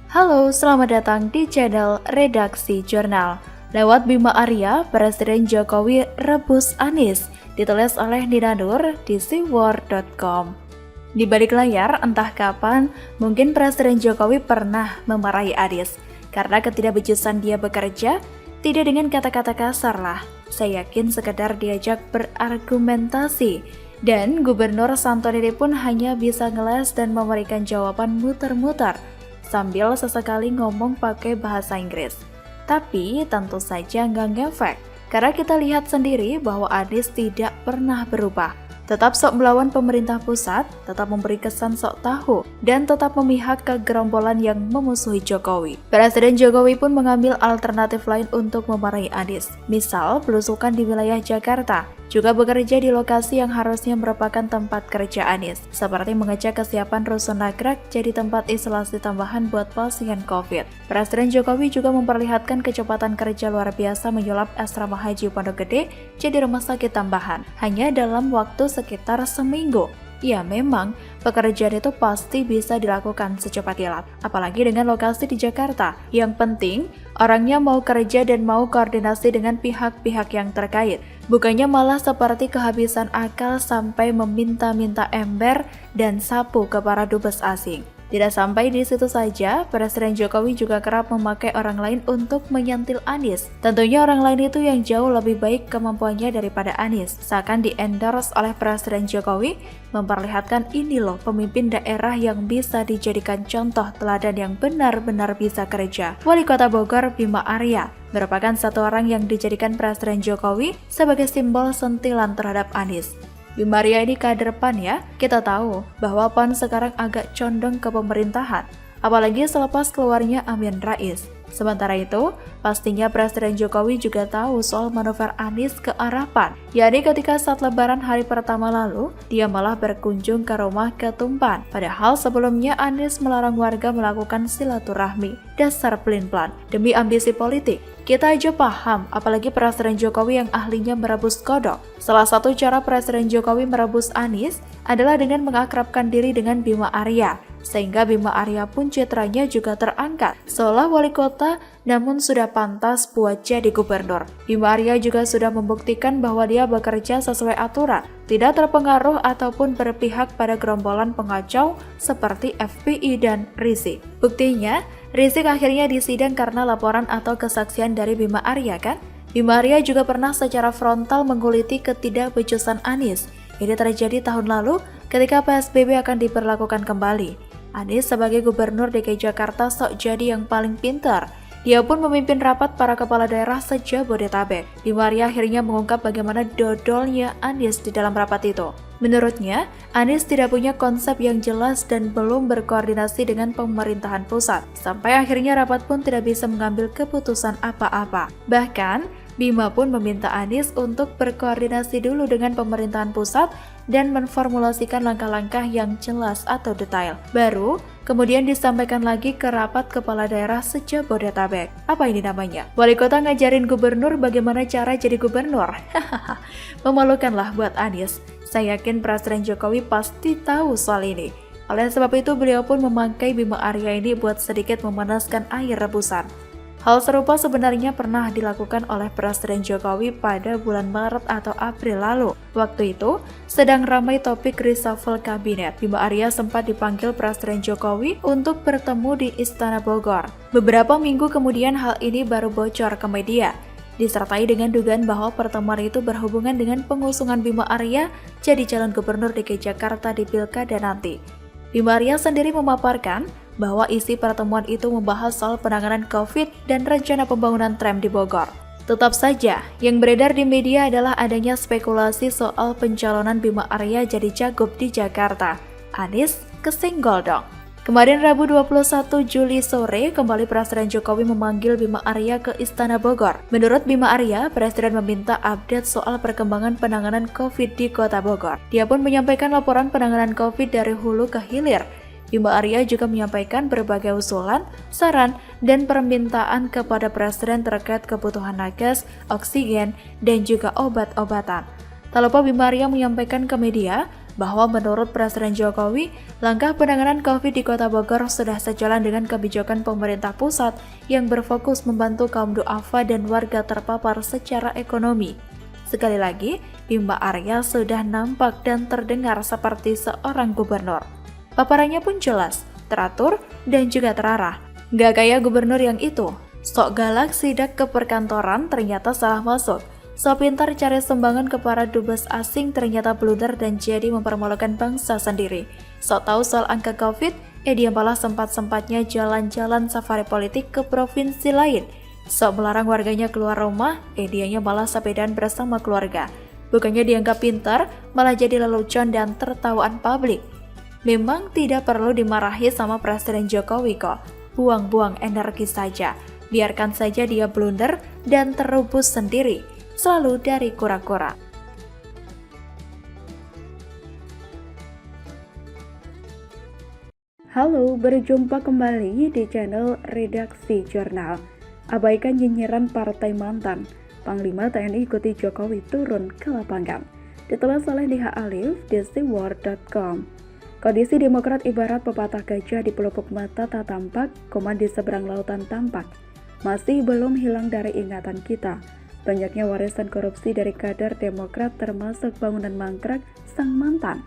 Halo, selamat datang di channel Redaksi Jurnal. Lewat Bima Arya, Presiden Jokowi rebus Anies, ditulis oleh Nina Nur di siwar.com. Di balik layar, entah kapan, mungkin Presiden Jokowi pernah memarahi Anies karena ketidakbejusan dia bekerja, tidak dengan kata-kata kasar lah. Saya yakin sekedar diajak berargumentasi. Dan Gubernur Santorini pun hanya bisa ngeles dan memberikan jawaban muter-muter, sambil sesekali ngomong pakai bahasa Inggris. Tapi tentu saja nggak ngefek, karena kita lihat sendiri bahwa Anies tidak pernah berubah. Tetap sok melawan pemerintah pusat, tetap memberi kesan sok tahu, dan tetap memihak ke gerombolan yang memusuhi Jokowi. Presiden Jokowi pun mengambil alternatif lain untuk memarahi Anies. Misal, belusukan di wilayah Jakarta, juga bekerja di lokasi yang harusnya merupakan tempat kerja Anies, seperti mengecek kesiapan Rusun Nagrak jadi tempat isolasi tambahan buat pasien COVID. Presiden Jokowi juga memperlihatkan kecepatan kerja luar biasa menyulap asrama haji Pondok Gede jadi rumah sakit tambahan, hanya dalam waktu sekitar seminggu. Ya memang, pekerjaan itu pasti bisa dilakukan secepat kilat, apalagi dengan lokasi di Jakarta. Yang penting, orangnya mau kerja dan mau koordinasi dengan pihak-pihak yang terkait. Bukannya malah seperti kehabisan akal sampai meminta-minta ember dan sapu ke para dubes asing. Tidak sampai di situ saja, Presiden Jokowi juga kerap memakai orang lain untuk menyentil Anies. Tentunya orang lain itu yang jauh lebih baik kemampuannya daripada Anies. Seakan di-endorse oleh Presiden Jokowi, memperlihatkan ini loh pemimpin daerah yang bisa dijadikan contoh teladan yang benar-benar bisa kerja. Wali Kota Bogor Bima Arya merupakan satu orang yang dijadikan Presiden Jokowi sebagai simbol sentilan terhadap Anies. Bima Arya ini kader PAN ya, kita tahu bahwa PAN sekarang agak condong ke pemerintahan, apalagi selepas keluarnya Amin Rais. Sementara itu, pastinya Presiden Jokowi juga tahu soal manuver Anies ke arah PAN, yakni ketika saat lebaran hari pertama lalu, dia malah berkunjung ke rumah Ketumpan. Padahal sebelumnya Anies melarang warga melakukan silaturahmi. Dasar pelin-pelan, demi ambisi politik. Kita aja paham, apalagi Presiden Jokowi yang ahlinya merebus kodok. Salah satu cara Presiden Jokowi merebus Anies adalah dengan mengakrabkan diri dengan Bima Arya, sehingga Bima Arya pun citranya juga terangkat, seolah wali kota namun sudah pantas buat jadi gubernur. Bima Arya juga sudah membuktikan bahwa dia bekerja sesuai aturan, tidak terpengaruh ataupun berpihak pada gerombolan pengacau seperti FPI dan Rizik. Buktinya, Rizik akhirnya disidang karena laporan atau kesaksian dari Bima Arya kan? Bima Arya juga pernah secara frontal mengkuliti ketidakbejusan Anies. Ini terjadi tahun lalu ketika PSBB akan diberlakukan kembali. Anies sebagai gubernur DKI Jakarta sok jadi yang paling pintar. Dia pun memimpin rapat para kepala daerah se-Jabodetabek. Bima Arya akhirnya mengungkap bagaimana dodolnya Anies di dalam rapat itu. Menurutnya, Anies tidak punya konsep yang jelas dan belum berkoordinasi dengan pemerintahan pusat. Sampai akhirnya rapat pun tidak bisa mengambil keputusan apa-apa. Bahkan, Bima pun meminta Anies untuk berkoordinasi dulu dengan pemerintahan pusat dan memformulasikan langkah-langkah yang jelas atau detail. Baru, kemudian disampaikan lagi ke rapat kepala daerah se-Jabodetabek. Apa ini namanya? Wali kota ngajarin gubernur bagaimana cara jadi gubernur. Memalukanlah buat Anies. Saya yakin Presiden Jokowi pasti tahu soal ini. Oleh sebab itu, beliau pun memakai Bima Arya ini buat sedikit memanaskan air rebusan. Hal serupa sebenarnya pernah dilakukan oleh Presiden Jokowi pada bulan Maret atau April lalu. Waktu itu, sedang ramai topik reshuffle kabinet. Bima Arya sempat dipanggil Presiden Jokowi untuk bertemu di Istana Bogor. Beberapa minggu kemudian hal ini baru bocor ke media, disertai dengan dugaan bahwa pertemuan itu berhubungan dengan pengusungan Bima Arya jadi calon gubernur DKI Jakarta di Pilkada nanti. Bima Arya sendiri memaparkan bahwa isi pertemuan itu membahas soal penanganan COVID dan rencana pembangunan tram di Bogor. Tetap saja, yang beredar di media adalah adanya spekulasi soal pencalonan Bima Arya jadi cagup di Jakarta. Anies kesenggol dong. Kemarin Rabu 21 Juli sore, kembali Presiden Jokowi memanggil Bima Arya ke Istana Bogor. Menurut Bima Arya, Presiden meminta update soal perkembangan penanganan COVID di Kota Bogor. Dia pun menyampaikan laporan penanganan COVID dari hulu ke hilir. Bima Arya juga menyampaikan berbagai usulan, saran, dan permintaan kepada Presiden terkait kebutuhan nakes, oksigen, dan juga obat-obatan. Tak lupa Bima Arya menyampaikan ke media bahwa menurut Presiden Jokowi, langkah penanganan COVID di Kota Bogor sudah sejalan dengan kebijakan pemerintah pusat yang berfokus membantu kaum duafa dan warga terpapar secara ekonomi. Sekali lagi, Bima Arya sudah nampak dan terdengar seperti seorang gubernur. Paparannya pun jelas, teratur, dan juga terarah. Gak kayak gubernur yang itu, sok galak sidak ke perkantoran ternyata salah masuk. Sok pintar cari sumbangan ke para dubes asing ternyata blunder dan jadi mempermalukan bangsa sendiri. Sok tahu soal angka COVID, dia malah sempat-sempatnya jalan-jalan safari politik ke provinsi lain. Sok melarang warganya keluar rumah, dianya malah sepedaan bersama keluarga. Bukannya dianggap pintar, malah jadi lelucon dan tertawaan publik. Memang tidak perlu dimarahi sama Presiden Jokowi kok. Buang-buang energi saja. Biarkan saja dia blunder dan terubus sendiri. Selalu dari kura-kura. Halo, berjumpa kembali di channel Redaksi Jurnal. Abaikan nyinyiran partai mantan, Panglima TNI ikuti Jokowi turun ke lapangan. Ditulis oleh Diha Alif di siwar.com. Kondisi Demokrat ibarat pepatah gajah di pelupuk mata tak tampak, koma di seberang lautan tampak. Masih belum hilang dari ingatan kita. Banyaknya warisan korupsi dari kader Demokrat termasuk bangunan mangkrak sang mantan.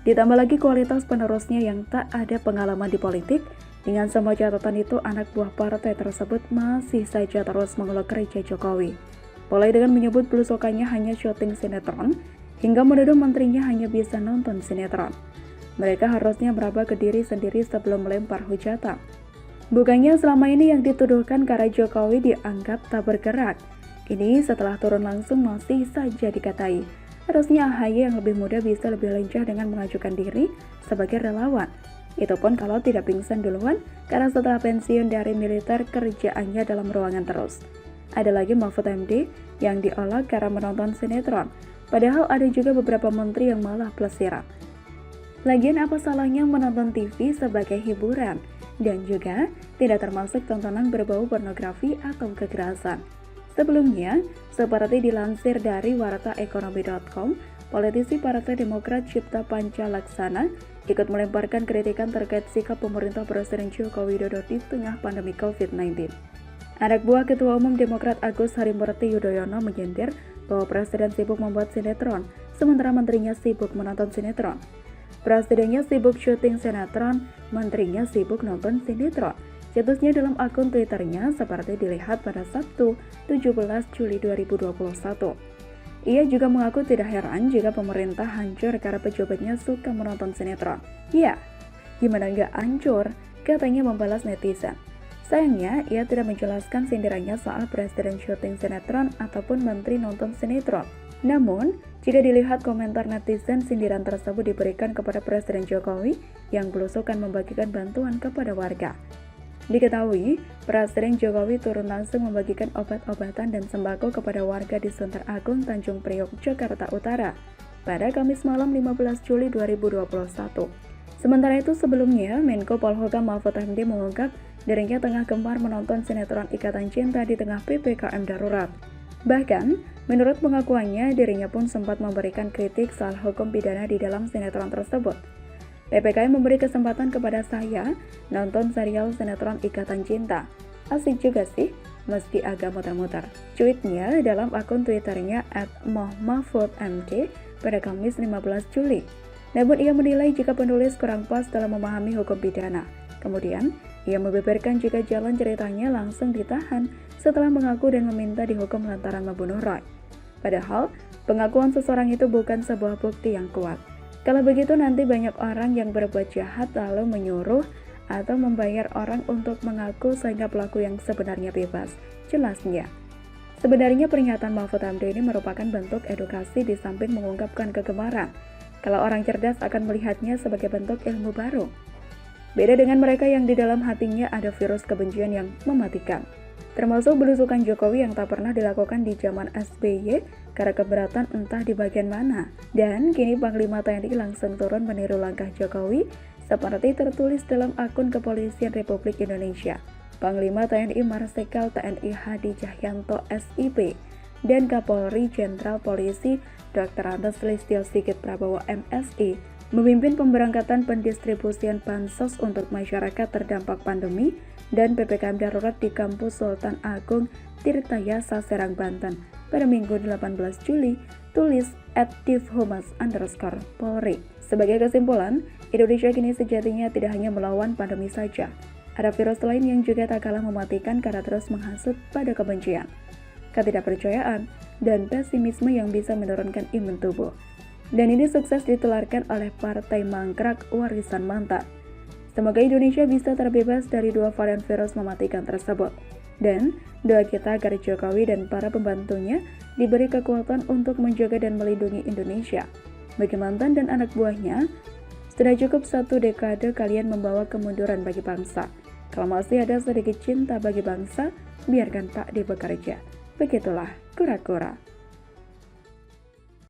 Ditambah lagi kualitas penerusnya yang tak ada pengalaman di politik. Dengan semua catatan itu, anak buah partai tersebut masih saja terus mengelak kerja Jokowi. Mulai dengan menyebut belusukannya hanya syuting sinetron, hingga menuduh menterinya hanya bisa nonton sinetron. Mereka harusnya meraba ke diri sendiri sebelum melempar hujatan. Bukannya selama ini yang dituduhkan karena Jokowi dianggap tak bergerak. Kini setelah turun langsung masih saja dikatai. Harusnya AHY yang lebih muda bisa lebih lincah dengan mengajukan diri sebagai relawan. Itu pun kalau tidak pingsan duluan karena setelah pensiun dari militer kerjaannya dalam ruangan terus. Ada lagi Mahfud MD yang diolok karena menonton sinetron. Padahal ada juga beberapa menteri yang malah plesiran. Lagian apa salahnya menonton TV sebagai hiburan? Dan juga tidak termasuk tontonan berbau pornografi atau kekerasan. Sebelumnya, seperti dilansir dari wartaekonomi.com, politisi Partai Demokrat Cipta Panca Laksana ikut melemparkan kritikan terkait sikap pemerintah Presiden Joko Widodo di tengah pandemi COVID-19. Anak buah Ketua Umum Demokrat Agus Harimurti Yudhoyono menyindir bahwa Presiden sibuk membuat sinetron, sementara menterinya sibuk menonton sinetron. Presidennya sibuk syuting sinetron, menterinya sibuk nonton sinetron. Situsnya dalam akun Twitternya seperti dilihat pada Sabtu 17 Juli 2021. Ia juga mengaku tidak heran jika pemerintah hancur karena pejabatnya suka menonton sinetron. Ya, gimana nggak hancur? Katanya membalas netizen. Sayangnya, ia tidak menjelaskan sindirannya soal presiden syuting sinetron ataupun menteri nonton sinetron. Namun, jika dilihat komentar netizen, sindiran tersebut diberikan kepada Presiden Jokowi yang belusukan membagikan bantuan kepada warga. Diketahui, Presiden Jokowi turun langsung membagikan obat-obatan dan sembako kepada warga di Sunter Agung, Tanjung Priok, Jakarta Utara pada Kamis malam 15 Juli 2021. Sementara itu sebelumnya, Menko Polhukam Mahfud MD mengungkap dirinya tengah gemar menonton sinetron Ikatan Cinta di tengah PPKM darurat. Bahkan, menurut pengakuannya, dirinya pun sempat memberikan kritik soal hukum pidana di dalam sinetron tersebut. PPKM memberi kesempatan kepada saya nonton serial sinetron Ikatan Cinta. Asik juga sih, meski agak muter-muter. Cuitnya dalam akun Twitternya @mohmahfudmd pada Kamis 15 Juli. Namun ia menilai jika penulis kurang pas dalam memahami hukum pidana. Kemudian, ia membeberkan jika jalan ceritanya langsung ditahan setelah mengaku dan meminta dihukum lantaran membunuh Roy. Padahal, pengakuan seseorang itu bukan sebuah bukti yang kuat. Kalau begitu nanti banyak orang yang berbuat jahat lalu menyuruh atau membayar orang untuk mengaku sehingga pelaku yang sebenarnya bebas. Jelasnya, sebenarnya pernyataan Mahfud MD ini merupakan bentuk edukasi di samping mengungkapkan kegemaran. Kalau orang cerdas akan melihatnya sebagai bentuk ilmu baru. Beda dengan mereka yang di dalam hatinya ada virus kebencian yang mematikan. Termasuk belusukan Jokowi yang tak pernah dilakukan di zaman SBY karena keberatan entah di bagian mana. Dan kini Panglima TNI langsung turun meniru langkah Jokowi seperti tertulis dalam akun Kepolisian Republik Indonesia. Panglima TNI Marsikal TNI Hadi Cahyanto SIP dan Kapolri Jenderal Polisi Dr. Andes Listio Sigit Prabowo MSI memimpin pemberangkatan pendistribusian bansos untuk masyarakat terdampak pandemi dan PPKM darurat di Kampus Sultan Agung Tirtayasa, Serang, Banten pada Minggu 18 Juli, tulis @divhumas_Polri. Sebagai kesimpulan, Indonesia kini sejatinya tidak hanya melawan pandemi saja. Ada virus lain yang juga tak kalah mematikan karena terus menghasut pada kebencian, ketidakpercayaan, dan pesimisme yang bisa menurunkan imun tubuh. Dan ini sukses ditularkan oleh Partai Mangkrak Warisan Mantan. Semoga Indonesia bisa terbebas dari dua varian virus mematikan tersebut. Dan doa kita agar Jokowi dan para pembantunya diberi kekuatan untuk menjaga dan melindungi Indonesia. Bagi mantan dan anak buahnya, sudah cukup 1 dekade kalian membawa kemunduran bagi bangsa. Kalau masih ada sedikit cinta bagi bangsa, biarkan Pak bekerja. Begitulah kura-kura.